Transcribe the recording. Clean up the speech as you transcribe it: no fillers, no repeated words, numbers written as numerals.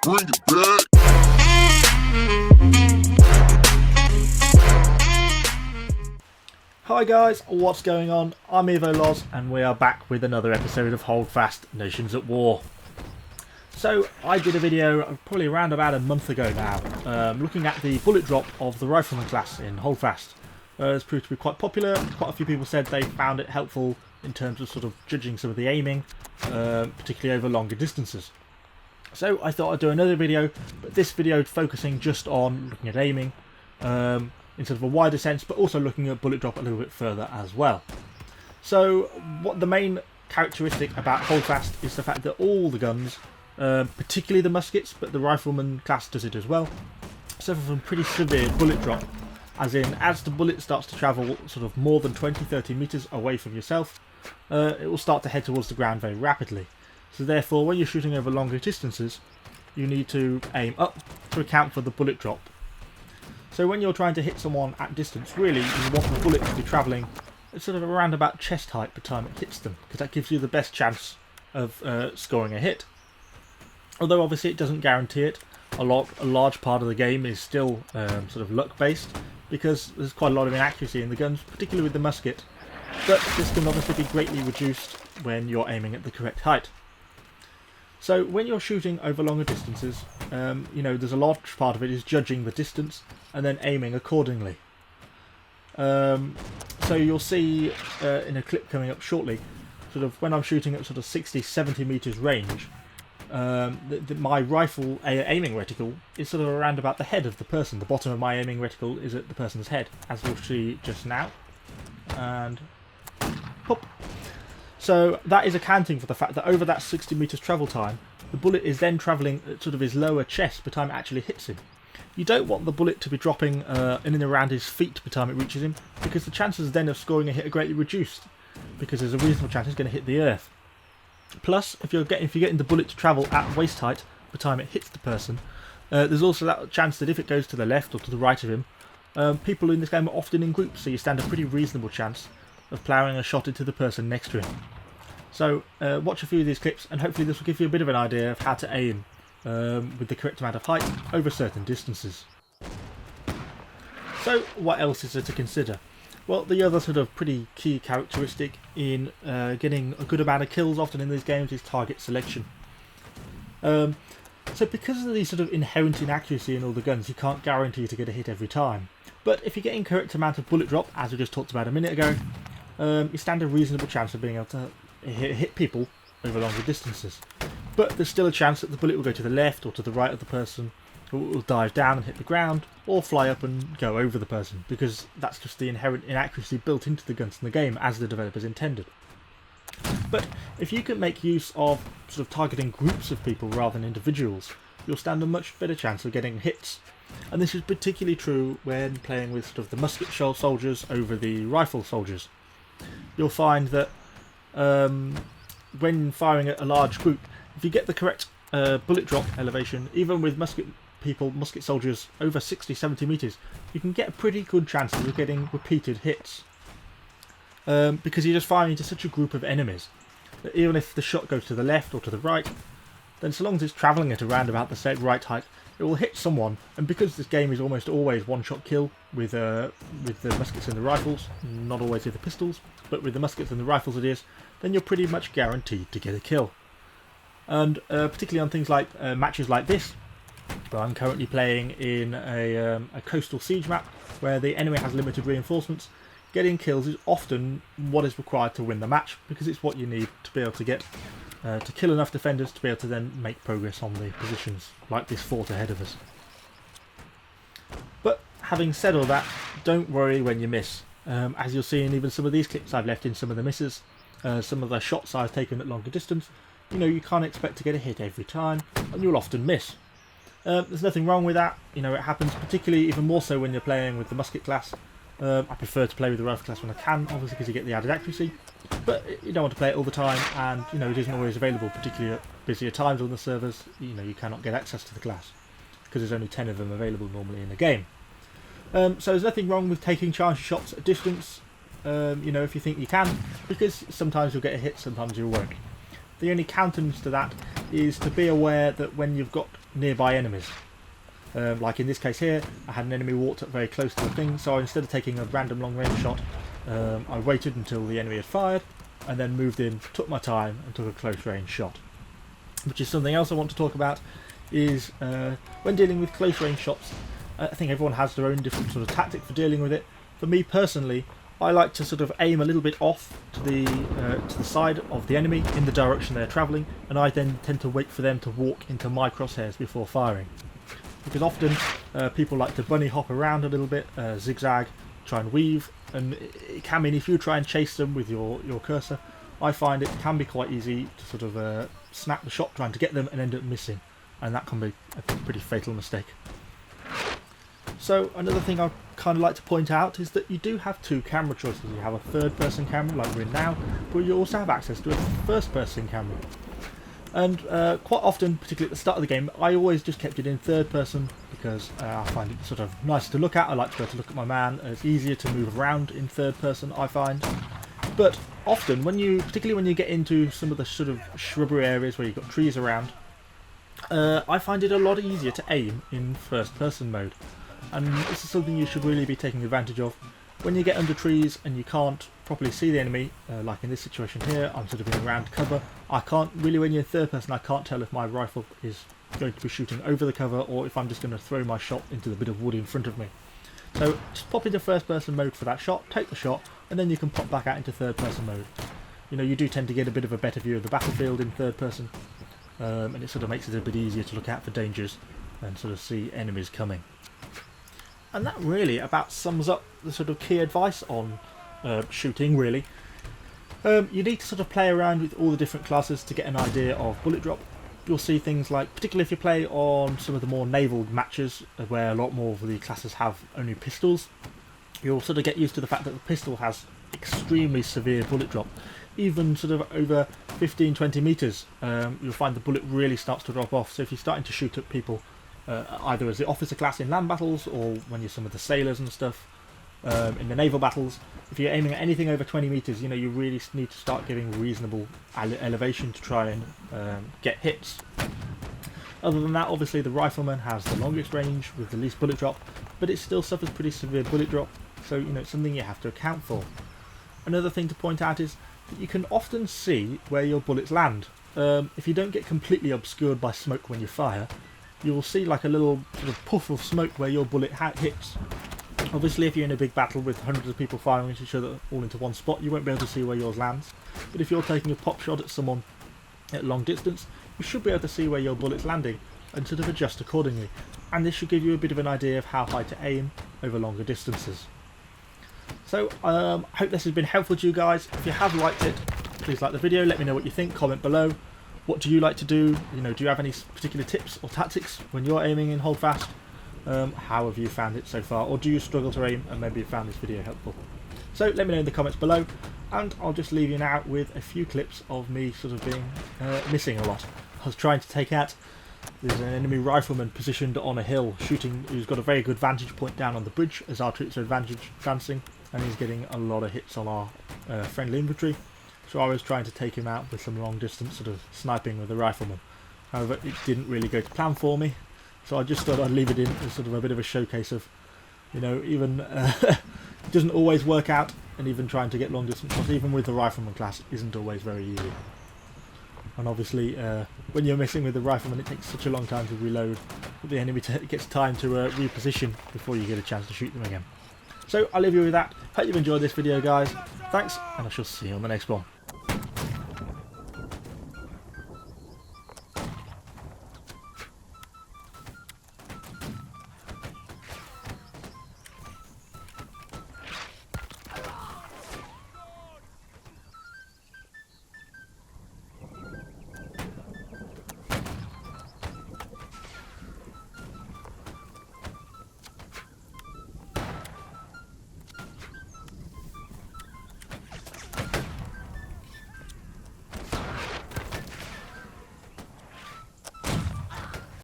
Bring it back. Hi guys, what's going on? I'm Evo Loz and we are back with another episode of Holdfast Nations at War. So I did a video probably around about a month ago now, looking at the bullet drop of the Rifleman class in Holdfast. It's proved to be quite popular. Quite a few people said they found it helpful in terms of sort of judging some of the aiming, particularly over longer distances. So I thought I'd do another video, but this video focusing just on looking at aiming in sort of a wider sense, but also looking at bullet drop a little bit further as well. So what the main characteristic about Holdfast is the fact that all the guns, particularly the muskets, but the Rifleman class does it as well, suffer from pretty severe bullet drop. As in, as the bullet starts to travel sort of more than 20-30 meters away from yourself, it will start to head towards the ground very rapidly. So therefore, when you're shooting over longer distances, you need to aim up to account for the bullet drop. So when you're trying to hit someone at distance, really you want the bullet to be travelling at sort of around about chest height by the time it hits them, because that gives you the best chance of scoring a hit. Although obviously it doesn't guarantee it. A large part of the game is still sort of luck based, because there's quite a lot of inaccuracy in the guns, particularly with the musket. But this can obviously be greatly reduced when you're aiming at the correct height. So when you're shooting over longer distances, there's a large part of it is judging the distance and then aiming accordingly. So you'll see in a clip coming up shortly, sort of when I'm shooting at sort of 60-70 meters range, my rifle aiming reticle is sort of around about the head of the person. The bottom of my aiming reticle is at the person's head, as we'll see just now. And pop. So that is accounting for the fact that over that 60 meters travel time, the bullet is then travelling at sort of his lower chest by the time it actually hits him. You don't want the bullet to be dropping in and around his feet by the time it reaches him, because the chances then of scoring a hit are greatly reduced, because there's a reasonable chance it's going to hit the earth. Plus, if you're getting the bullet to travel at waist height by the time it hits the person, there's also that chance that if it goes to the left or to the right of him, people in this game are often in groups, so you stand a pretty reasonable chance of ploughing a shot into the person next to him. So watch a few of these clips, and hopefully this will give you a bit of an idea of how to aim with the correct amount of height over certain distances. So what else is there to consider? Well, the other sort of pretty key characteristic in getting a good amount of kills often in these games is target selection. So because of the sort of inherent inaccuracy in all the guns, you can't guarantee to get a hit every time. But if you're getting correct amount of bullet drop, as we just talked about a minute ago, you stand a reasonable chance of being able to hit people over longer distances. But there's still a chance that the bullet will go to the left or to the right of the person, or it will dive down and hit the ground, or fly up and go over the person, because that's just the inherent inaccuracy built into the guns in the game as the developers intended. But if you can make use of sort of targeting groups of people rather than individuals, you'll stand a much better chance of getting hits. And this is particularly true when playing with sort of the musket shell soldiers over the rifle soldiers. You'll find that when firing at a large group, if you get the correct bullet drop elevation, even with musket soldiers over 60-70 meters, you can get a pretty good chance of getting repeated hits. Because you're just firing into such a group of enemies that even if the shot goes to the left or to the right, then so long as it's travelling at around about the set right height, it will hit someone. And because this game is almost always one-shot kill with the muskets and the rifles, not always with the pistols, but with the muskets and the rifles it is, then you're pretty much guaranteed to get a kill. And particularly on things like matches like this, where I'm currently playing in a coastal siege map where the enemy has limited reinforcements, getting kills is often what is required to win the match, because it's what you need to be able to get to kill enough defenders to be able to then make progress on the positions like this fort ahead of us. But having said all that, don't worry when you miss. As you'll see in even some of these clips I've left in some of the misses, some of the shots I've taken at longer distance, you can't expect to get a hit every time, and you'll often miss. There's nothing wrong with that. It happens, particularly even more so when you're playing with the musket class. I prefer to play with the rifle class when I can, obviously because you get the added accuracy, but you don't want to play it all the time, and it isn't always available, particularly at busier times on the servers. You cannot get access to the class because there's only 10 of them available normally in the game. So there's nothing wrong with taking charge shots at a distance, if you think you can, because sometimes you'll get a hit, sometimes you won't. The only countenance to that is to be aware that when you've got nearby enemies, like in this case here, I had an enemy walked up very close to the thing, so instead of taking a random long range shot, I waited until the enemy had fired and then moved in, took my time and took a close range shot. Which is something else I want to talk about, is when dealing with close range shots, I think everyone has their own different sort of tactic for dealing with it. For me personally, I like to sort of aim a little bit off to the side of the enemy in the direction they're travelling, and I then tend to wait for them to walk into my crosshairs before firing. Because often people like to bunny hop around a little bit, zigzag, try and weave, and it can mean if you try and chase them with your cursor, I find it can be quite easy to sort of snap the shot trying to get them and end up missing, and that can be a pretty fatal mistake. So another thing I kind of like to point out is that you do have two camera choices. You have a third person camera like we're in now, but you also have access to a first person camera. And quite often, particularly at the start of the game, I always just kept it in third person because I find it sort of nicer to look at. I like to be able to look at my man. It's easier to move around in third person, I find. But often, particularly when you get into some of the sort of shrubbery areas where you've got trees around, I find it a lot easier to aim in first person mode. And this is something you should really be taking advantage of. When you get under trees and you can't properly see the enemy, like in this situation here, I'm sort of in around cover. I can't really, when you're in third person, I can't tell if my rifle is going to be shooting over the cover or if I'm just going to throw my shot into the bit of wood in front of me. So just pop into first person mode for that shot, take the shot, and then you can pop back out into third person mode. You know, you do tend to get a bit of a better view of the battlefield in third person, and it sort of makes it a bit easier to look out for dangers and sort of see enemies coming. And that really about sums up the sort of key advice on shooting, really. You need to sort of play around with all the different classes to get an idea of bullet drop. You'll see things like, particularly if you play on some of the more naval matches, where a lot more of the classes have only pistols, you'll sort of get used to the fact that the pistol has extremely severe bullet drop. Even sort of over 15-20 metres, you'll find the bullet really starts to drop off. So if you're starting to shoot at people, either as the officer class in land battles or when you're some of the sailors and stuff in the naval battles, if you're aiming at anything over 20 metres, you know, you really need to start giving reasonable elevation to try and get hits. Other than that, obviously the rifleman has the longest range with the least bullet drop, but it still suffers pretty severe bullet drop, so you know, it's something you have to account for. Another thing to point out is that you can often see where your bullets land. If you don't get completely obscured by smoke when you fire, you will see like a little sort of puff of smoke where your bullet hits. Obviously if you're in a big battle with hundreds of people firing at each other all into one spot, you won't be able to see where yours lands. But if you're taking a pop shot at someone at long distance, you should be able to see where your bullet's landing and sort of adjust accordingly. And this should give you a bit of an idea of how high to aim over longer distances. So I hope this has been helpful to you guys. If you have liked it, please like the video, let me know what you think, comment below. What do you like to do? You know, do you have any particular tips or tactics when you're aiming in Holdfast? How have you found it so far? Or do you struggle to aim and maybe you found this video helpful? So let me know in the comments below, and I'll just leave you now with a few clips of me sort of being missing a lot. I was trying to take out, there's an enemy rifleman positioned on a hill shooting, who's got a very good vantage point down on the bridge as our troops are advancing, and he's getting a lot of hits on our friendly infantry. So I was trying to take him out with some long distance sort of sniping with the rifleman. However, it didn't really go to plan for me, so I just thought I'd leave it in as sort of a bit of a showcase of, you know, even it doesn't always work out, and even trying to get long distance shots, even with the rifleman class, isn't always very easy. And obviously, when you're missing with the rifleman, it takes such a long time to reload that the enemy gets time to reposition before you get a chance to shoot them again. So I'll leave you with that. Hope you've enjoyed this video, guys. Thanks, and I shall see you on the next one.